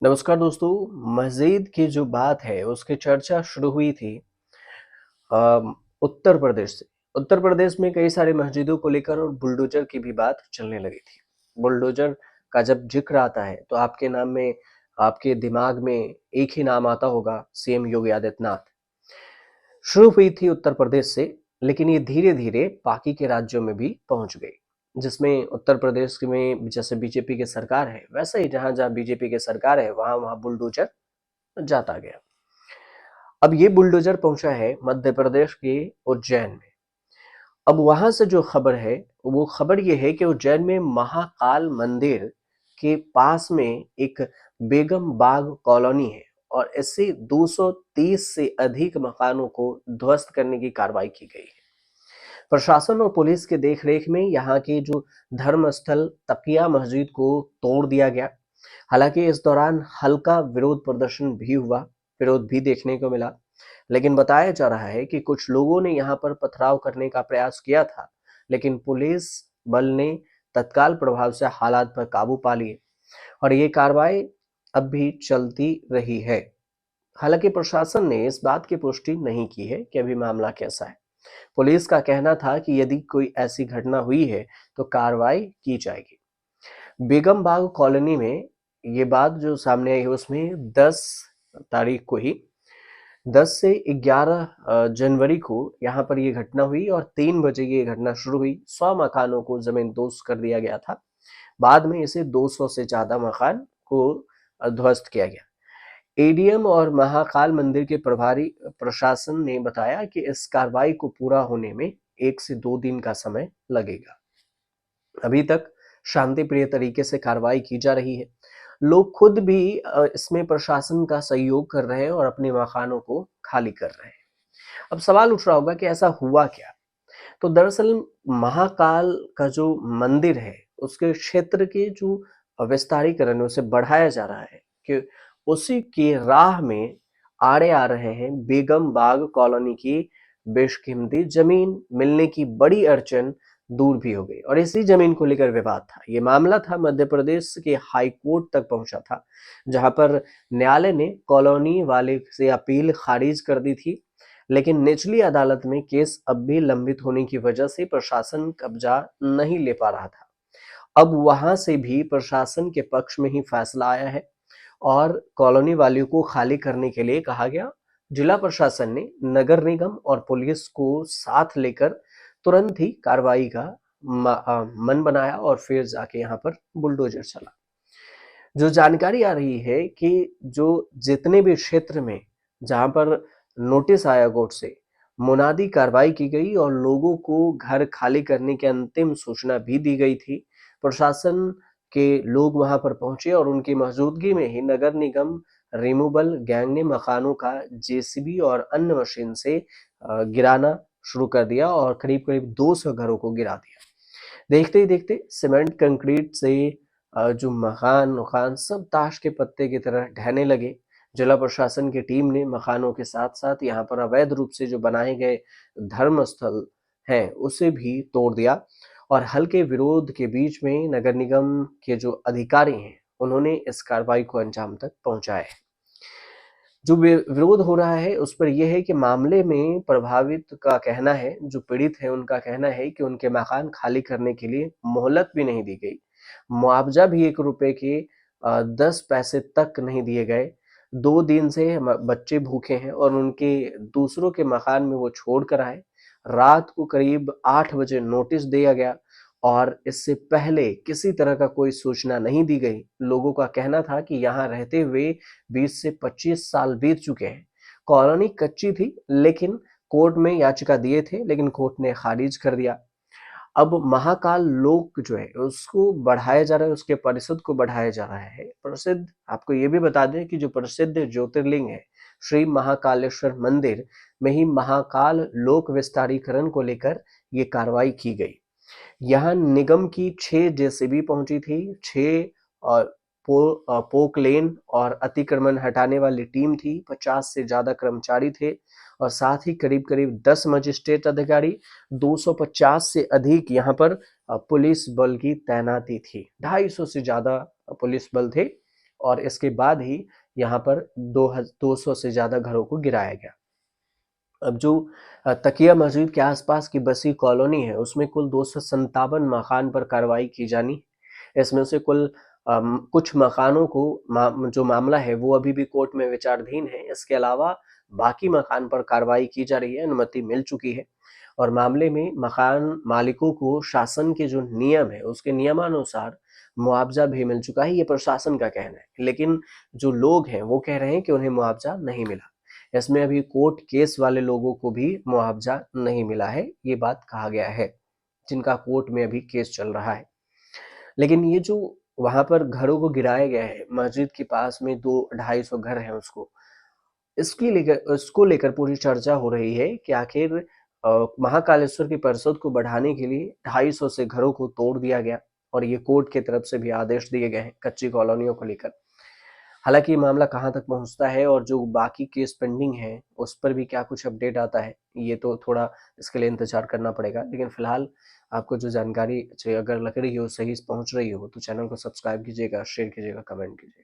नमस्कार दोस्तों। मस्जिद की जो बात है उसकी चर्चा शुरू हुई थी उत्तर प्रदेश से। उत्तर प्रदेश में कई सारी मस्जिदों को लेकर और बुलडोजर की भी बात चलने लगी थी। बुलडोजर का जब जिक्र आता है तो आपके नाम में, आपके दिमाग में एक ही नाम आता होगा, सीएम योगी आदित्यनाथ। शुरू हुई थी उत्तर प्रदेश से, लेकिन ये धीरे धीरे बाकी के राज्यों में भी पहुंच गई। जिसमें उत्तर प्रदेश में जैसे बीजेपी की सरकार है, वैसे ही जहां जहां बीजेपी की सरकार है वहां वहां बुलडोजर जाता गया। अब ये बुलडोजर पहुंचा है मध्य प्रदेश के उज्जैन में। अब वहां से जो खबर है, वो खबर ये है कि उज्जैन में महाकाल मंदिर के पास में एक बेगम बाग कॉलोनी है और इससे 230 से अधिक मकानों को ध्वस्त करने की कार्रवाई की गई है। प्रशासन और पुलिस के देखरेख में यहाँ की जो धर्म स्थल तकिया मस्जिद को तोड़ दिया गया। हालांकि इस दौरान हल्का विरोध प्रदर्शन भी हुआ, विरोध भी देखने को मिला, लेकिन बताया जा रहा है कि कुछ लोगों ने यहाँ पर पथराव करने का प्रयास किया था, लेकिन पुलिस बल ने तत्काल प्रभाव से हालात पर काबू पा लिए और ये कार्रवाई अब भी चलती रही है। हालांकि प्रशासन ने इस बात की पुष्टि नहीं की है कि अभी मामला कैसा है। पुलिस का कहना था कि यदि कोई ऐसी घटना हुई है तो कार्रवाई की जाएगी। बेगम बाग कॉलोनी में ये बात जो सामने आई है उसमें 10 तारीख को ही 10 से 11 जनवरी को यहाँ पर ये घटना हुई और 3 बजे ये घटना शुरू हुई। 100 मकानों को जमींदोज कर दिया गया था। बाद में इसे 200 से ज्यादा मकान को ध्वस्त किया गया। एडीएम और महाकाल मंदिर के प्रभारी प्रशासन ने बताया कि इस कार्रवाई को पूरा होने में 1 से 2 दिन का समय लगेगा। अभी तक शांति प्रिय तरीके से कार्रवाई की जा रही है। लोग खुद भी इसमें प्रशासन का सहयोग कर रहे हैं और अपने मकानों को खाली कर रहे हैं। अब सवाल उठ रहा होगा कि ऐसा हुआ क्या? तो दरअसल महाकाल का जो मंदिर है, उसके क्षेत्र के जो विस्तारीकरण है उसे बढ़ाया जा रहा है कि उसी की राह में आड़े आ रहे हैं बेगम बाग कॉलोनी की बेशकीमती जमीन मिलने की बड़ी अड़चन दूर भी हो गई और इसी जमीन को लेकर विवाद था। ये मामला था मध्य प्रदेश के हाई कोर्ट तक पहुंचा था, जहां पर न्यायालय ने कॉलोनी वाले से अपील खारिज कर दी थी, लेकिन निचली अदालत में केस अब भी लंबित होने की वजह से प्रशासन कब्जा नहीं ले पा रहा था। अब वहां से भी प्रशासन के पक्ष में ही फैसला आया है और कॉलोनी वालियों को खाली करने के लिए कहा गया। जिला प्रशासन ने नगर निगम और पुलिस को साथ लेकर तुरंत ही कार्रवाई का मन बनाया और फिर जाके यहाँ पर बुलडोजर चला। जो जानकारी आ रही है कि जो जितने भी क्षेत्र में जहां पर नोटिस आया कोर्ट से, मुनादी कार्रवाई की गई और लोगों को घर खाली करने की अंतिम सूचना भी दी गई थी। प्रशासन के लोग वहां पर पहुंचे और उनकी मौजूदगी में ही नगर निगम रिमूवल गैंग ने मकानों का जेसीबी और अन्य मशीन से गिराना शुरू कर दिया और करीब करीब 200 घरों को गिरा दिया। देखते ही देखते सीमेंट कंक्रीट से जो मकान वकान सब ताश के पत्ते की तरह ढहने लगे। जिला प्रशासन की टीम ने मकानों के साथ साथ यहाँ पर अवैध रूप से जो बनाए गए धर्म स्थल हैं उसे भी तोड़ दिया और हल्के विरोध के बीच में नगर निगम के जो अधिकारी हैं उन्होंने इस कार्रवाई को अंजाम तक पहुंचाया है। जो विरोध हो रहा है उस पर यह है कि मामले में प्रभावित का कहना है, जो पीड़ित है उनका कहना है कि उनके मकान खाली करने के लिए मोहलत भी नहीं दी गई, मुआवजा भी 1 रुपए के 10 पैसे तक नहीं दिए गए। 2 दिन से बच्चे भूखे हैं और उनके दूसरों के मकान में वो छोड़ कर आए। रात को करीब 8 बजे नोटिस दिया गया और इससे पहले किसी तरह का कोई सूचना नहीं दी गई। लोगों का कहना था कि यहाँ रहते हुए 20 से 25 साल बीत चुके हैं। कॉलोनी कच्ची थी, लेकिन कोर्ट में याचिका दिए थे, लेकिन कोर्ट ने खारिज कर दिया। अब महाकाल लोक जो है उसको बढ़ाया जा रहा है, उसके परिषद को बढ़ाया जा रहा है। प्रसिद्ध, आपको ये भी बता दें कि जो प्रसिद्ध ज्योतिर्लिंग है श्री महाकालेश्वर मंदिर में ही महाकाल लोक विस्तारीकरण को लेकर ये कार्रवाई की गई। यहाँ निगम की 6 जेसीबी पहुंची थी, 6 और पोकलेन और अतिक्रमण हटाने वाली टीम थी, 50 से ज्यादा कर्मचारी थे और साथ ही करीब करीब 10 मजिस्ट्रेट अधिकारी, 250 से अधिक यहाँ पर पुलिस बल की तैनाती थी। 250 से ज्यादा पुलिस बल थे और इसके बाद ही यहाँ पर 200 से ज़्यादा घरों को गिराया गया। अब जो तकिया मस्जिद के आसपास की बसी कॉलोनी है, उसमें कुल 257 मकान पर कार्रवाई की जानी। इसमें से कुल कुछ मकानों को जो मामला है वो अभी भी कोर्ट में विचाराधीन है। इसके अलावा बाकी मकान पर कार्रवाई की जा रही है, अनुमति मिल चुकी है और मामले में मकान मालिकों को शासन के जो नियम है उसके नियमानुसार मुआवजा भी मिल चुका है, ये प्रशासन का कहना है। लेकिन जो लोग हैं वो कह रहे हैं कि उन्हें मुआवजा नहीं मिला। इसमें अभी कोर्ट केस वाले लोगों को भी मुआवजा नहीं मिला है, ये बात कहा गया है, जिनका कोर्ट में अभी केस चल रहा है। लेकिन ये जो वहां पर घरों को गिराया गया है, मस्जिद के पास में 200-250 घर हैं, इसको लेकर पूरी चर्चा हो रही है कि आखिर महाकालेश्वर की परिषद को बढ़ाने के लिए 250 से घरों को तोड़ दिया गया और ये कोर्ट की तरफ से भी आदेश दिए गए हैं कच्ची कॉलोनियों को लेकर। हालांकि ये मामला कहाँ तक पहुंचता है और जो बाकी केस पेंडिंग है उस पर भी क्या कुछ अपडेट आता है, ये तो थोड़ा इसके लिए इंतजार करना पड़ेगा। लेकिन फिलहाल आपको जो जानकारी अगर लग रही हो, सही पहुंच रही हो, तो चैनल को सब्सक्राइब कीजिएगा, शेयर कीजिएगा, कमेंट कीजिएगा।